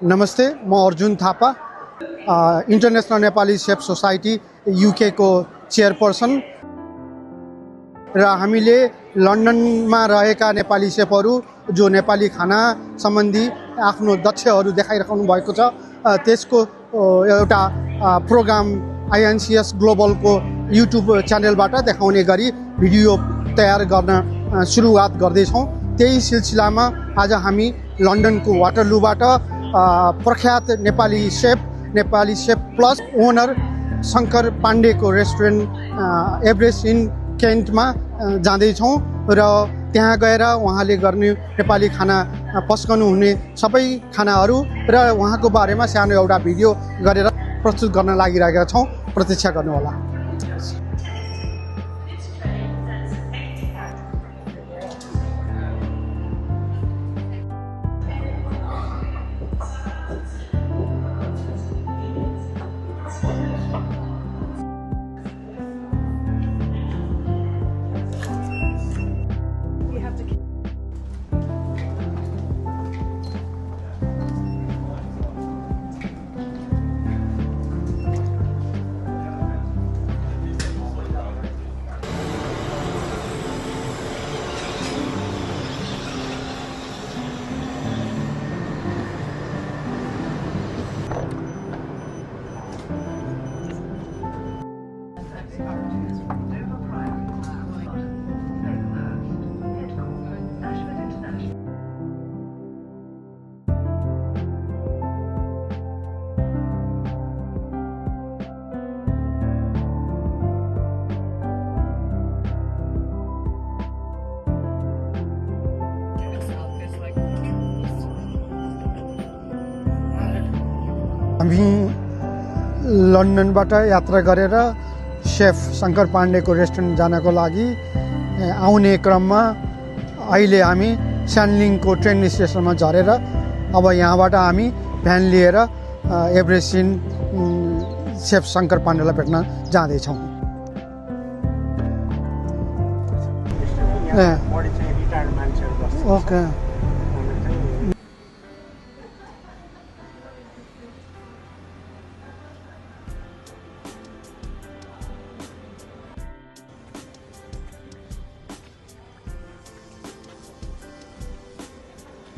नमस्ते, म Arjun Thapa, international Nepali safe society UK को चेयरपर्सन र हामीले लन्डनमा रहेका नेपाली सेफहरू जो नेपाली खाना सम्बन्धी आफ्नो दक्षहरू देखाइराख्नु भएको छ, त्यसको एउटा प्रोग्राम आइएनसिएस ग्लोबलको युट्युब च्यानलबाट देखाउने गरी भिडियो तयार गर्न सुरुवात गर्दैछौँ। त्यही सिलसिलामा आज हामी लन्डनको वाटरलूबाट प्रख्यात Nepali chef plus owner Shankar पाण्डेको रेस्टुरेन्ट एभरेस्ट इन केन्टमा जाँदैछौँ र त्यहाँ गएर उहाँले गर्ने नेपाली खाना पस्कनु हुने सबै खानाहरू र उहाँको बारेमा सानो एउटा भिडियो गरेर प्रस्तुत गर्न लागिरहेका छौँ। प्रतीक्षा गर्नुहोला। हामी लन्डनबाट यात्रा गरेर सेफ शङ्कर पाण्डेको रेस्टुरेन्ट जानको लागि आउने क्रममा अहिले हामी स्यान्लिङको ट्रेन स्टेसनमा झरेर अब यहाँबाट हामी भ्यान लिएर एभरेस्ट इन सेफ शङ्कर पाण्डेलाई भेट्न जाँदैछौँ। ओके।